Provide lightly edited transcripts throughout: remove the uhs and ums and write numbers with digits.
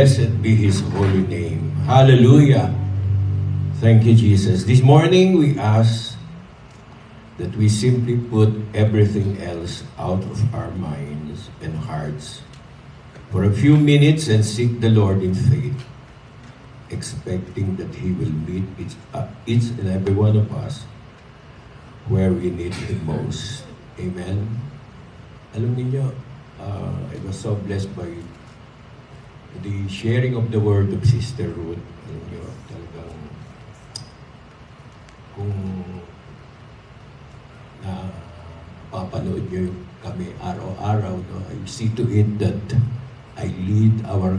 Blessed be His holy name. Hallelujah. Thank you, Jesus. This morning we ask that we simply put everything else out of our minds and hearts for a few minutes and seek the Lord in faith, expecting that He will meet each and every one of us where we need Him most. Amen. Alam niyo, I was so blessed by the sharing of the word of Sister Ruth. Alam niyo, talagang kung papanood niyo kami araw-araw, no, I see to it that I lead our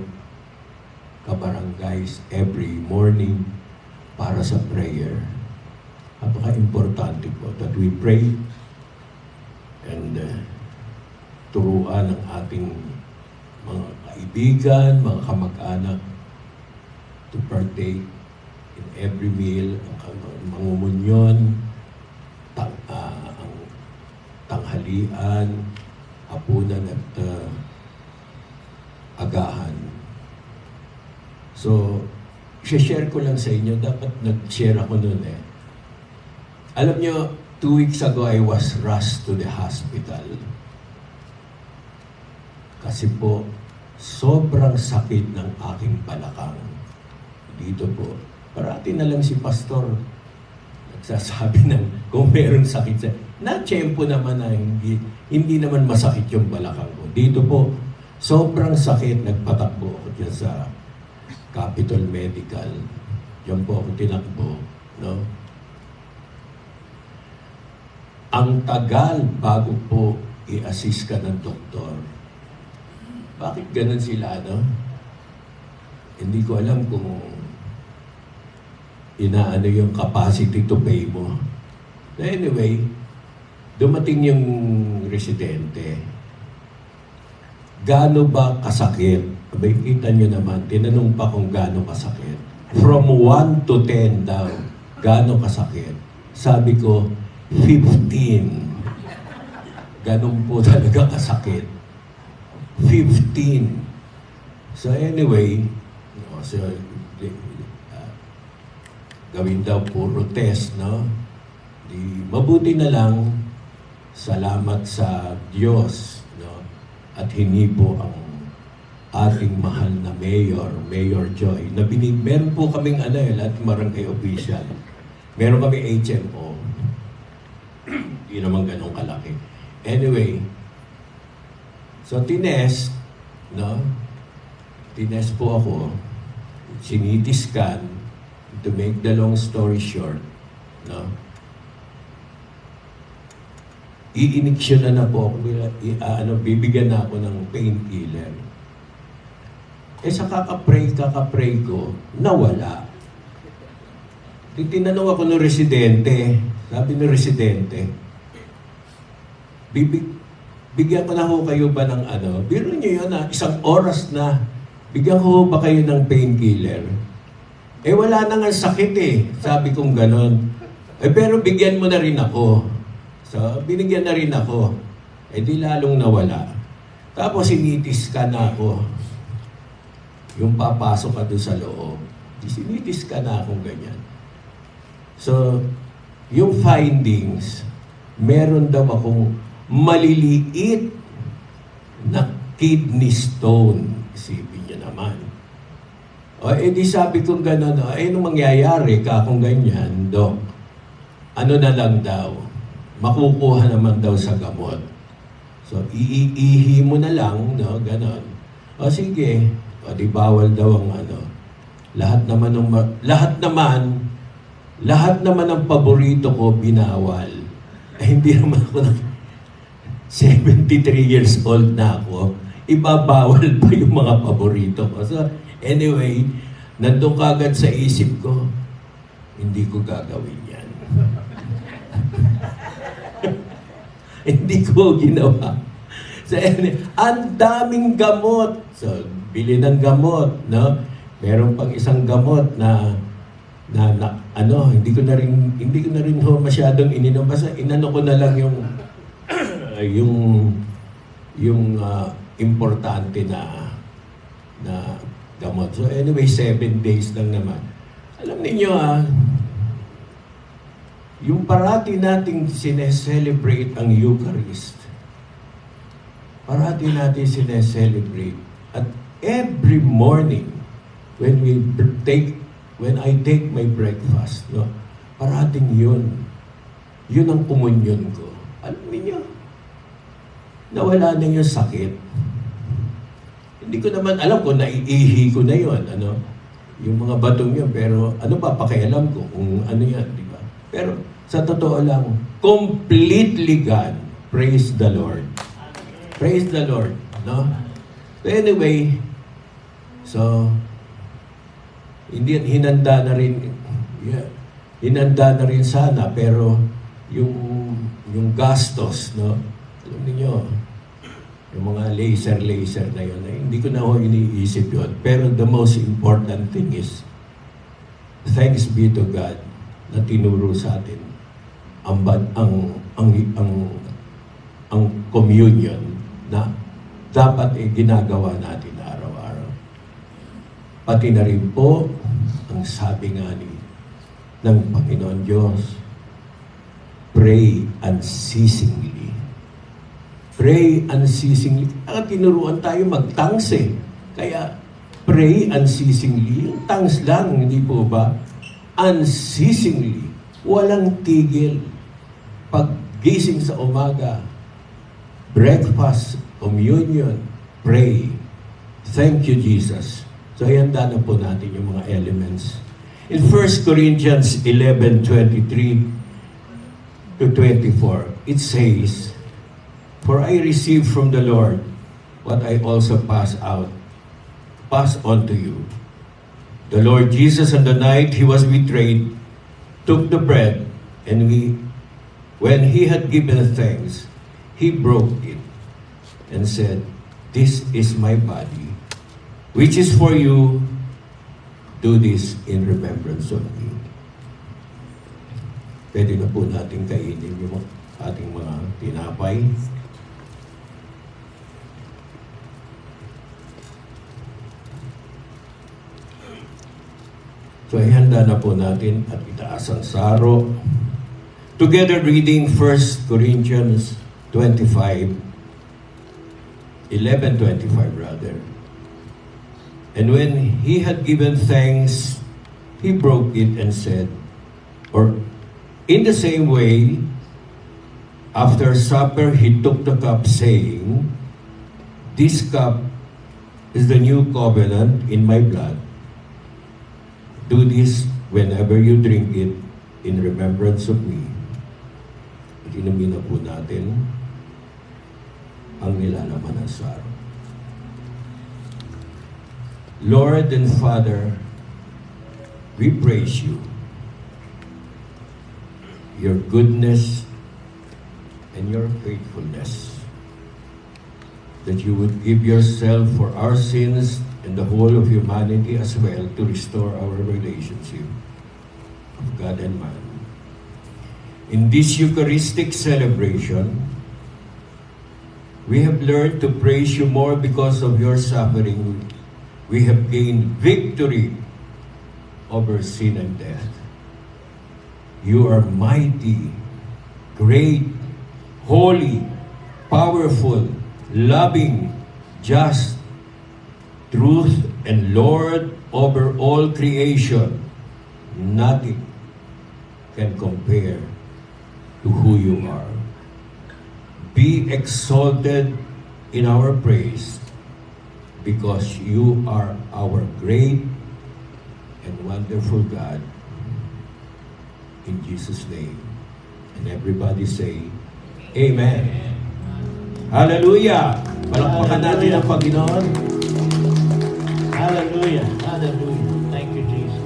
kabarangays every morning para sa prayer. Napaka-importante po that we pray and turuan ng ating mga kaibigan, mga kamag-anak to partake in every meal, ang mangumunyon, ang tanghalian, hapunan at agahan. So, share ko lang sa inyo, dapat nag-share ako noon eh. Alam nyo, 2 weeks ago, I was rushed to the hospital. Kasi po, sobrang sakit ng aking balakang. Dito po, parati na lang si pastor nagsasabi ng kung meron sakit sa... Na-tiyempo naman na hindi naman masakit yung balakang ko. Dito po, sobrang sakit. Nagpatakbo ako dyan sa Capitol Medical. Diyan po ako tinakbo. No? Ang tagal bago po i-assist ka ng doktor. Bakit ganun sila, no? Hindi ko alam kung inaano yung capacity to pay mo. So anyway, dumating yung residente. Gaano ba kasakit? Abay, kita nyo naman, tinanong pa kung gaano kasakit. From 1 to 10 daw, gaano kasakit? Sabi ko, 15. Ganun po talaga kasakit. 15. So anyway, so, gawin daw puro test, no? Mabuti na lang, salamat sa Diyos, no? At hindi po ang ating mahal na Mayor Joy, na meron po kaming lahat barangay official. Meron kami HMO. Hindi naman ganun kalaki. Anyway, so tinest, no? Tinest po ako, siniti-scan, to make the long story short, no? I-iniksyon na po ako, bibigyan na ako ng painkiller. Sa kakapray ko, nawala. Tinanong ako ng residente, sabi ng residente, bigyan ko na ho kayo ba ng biro nyo yun isang oras na, bigyan ko ba kayo ng painkiller? Wala na nga sakit sabi kong ganon. Pero bigyan mo na rin ako. So, binigyan na rin ako. Di lalong nawala. Tapos sinitis ka na ako. Yung papasok ka doon sa loob. Sinitis ka na akong ganyan. So, yung findings, meron daw akong maliliit na kidney stone. Isipin niyo naman. Di sabi kong gano'n, anong mangyayari ka kung ganyan, Dok? Ano na lang daw? Makukuha naman daw sa gamot. So, iihi mo na lang, no? Gano'n. Sige. Di bawal daw ang Lahat naman ng paborito ko, binawal. Hindi naman ako 73 years old na ako, ibabawal pa yung mga paborito ko. So, anyway, nandun kagad sa isip ko, hindi ko gagawin yan. Hindi ko ginawa. So, ang daming gamot. So, bili ng gamot, no? Meron pang isang gamot na hindi ko na rin masyadong ininom. Basta inano ko na lang yung importante na gamot. So anyway, 7 days lang naman. Alam niyo yung parati nating sineselebrate ang Eucharist, parati natin sineselebrate. At every morning, when I take my breakfast, no, parating yun. Yun ang komunyon ko. Alam niyo, nawala na yung sakit. Hindi ko naman alam kung naiihi ko na yun, ano, yung mga batong yun, pero ano ba pakialam ko kung ano yan, di ba? Pero sa totoo lang, completely gone. Praise the Lord. Praise the Lord, no? So anyway, so hindi hinanda na rin, hinanda na rin sana, pero yung gastos, no? Alam niyo, yung mga laser na yun, hindi ko na ho iniisip yun. Pero the most important thing is, thanks be to God na tinuro sa atin ang communion na dapat ginagawa natin araw-araw. Pati na rin po, ang sabi nga ng Panginoon Diyos, pray unceasingly. Pray unceasingly. Tinuruan tayo mag-tongues eh. Kaya, pray unceasingly. Yung tongues lang, hindi po ba? Unceasingly. Walang tigil. Paggising sa umaga, breakfast, communion, pray. Thank you, Jesus. So, ihanda na po natin yung mga elements. In 1 Corinthians 11:23 to 24, it says, "For I received from the Lord what I also pass on to you. The Lord Jesus, on the night he was betrayed, took the bread, and when he had given thanks, he broke it and said, 'This is my body, which is for you. Do this in remembrance of me.'" Pwede na po natin kainin yung ating mga tinapay. So, ihanda na po natin at itaas ang saro. Together reading 1 Corinthians 11:25 rather. "And when he had given thanks, he broke it and said," or in the same way, after supper, he took the cup, saying, "This cup is the new covenant in my blood. Do this whenever you drink it in remembrance of me." Inumin na po natin ang nilalaman ng saro. Lord and Father, we praise you. Your goodness and your faithfulness. That you would give yourself for our sins and the whole of humanity as well to restore our relationship of God and man. In this Eucharistic celebration, we have learned to praise you more because of your suffering. We have gained victory over sin and death. You are mighty, great, holy, powerful, loving, just, truth, and Lord over all creation. Nothing can compare to who you are. Be exalted in our praise because you are our great and wonderful God. In Jesus' name. And everybody say, Amen. Hallelujah! Palakpakan natin ang Panginoon. Hallelujah. Hallelujah. Thank you, Jesus.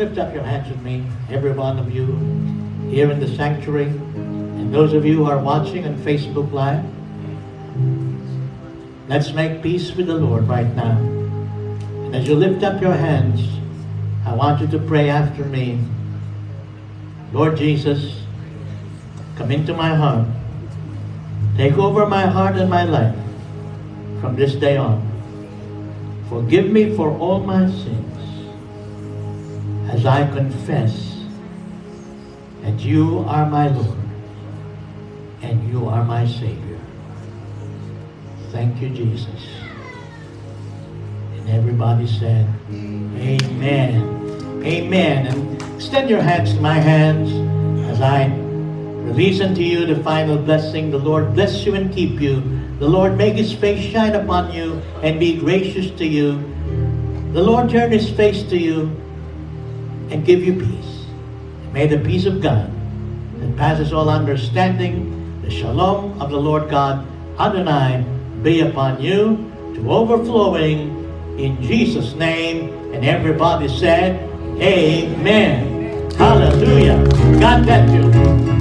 Lift up your hands with me, every one of you here in the sanctuary, and those of you who are watching on Facebook Live. Let's make peace with the Lord right now. And as you lift up your hands, I want you to pray after me. Lord Jesus, come into my heart. Take over my heart and my life from this day on. Forgive me for all my sins as I confess that you are my Lord and you are my Savior. Thank you, Jesus. And everybody said, Amen. Amen. And extend your hands to my hands as I release unto you the final blessing. The Lord bless you and keep you. The Lord make His face shine upon you and be gracious to you. The Lord turn His face to you and give you peace. May the peace of God that passes all understanding, the shalom of the Lord God, Adonai, be upon you to overflowing in Jesus' name. And everybody said, Amen. Hallelujah. God bless you.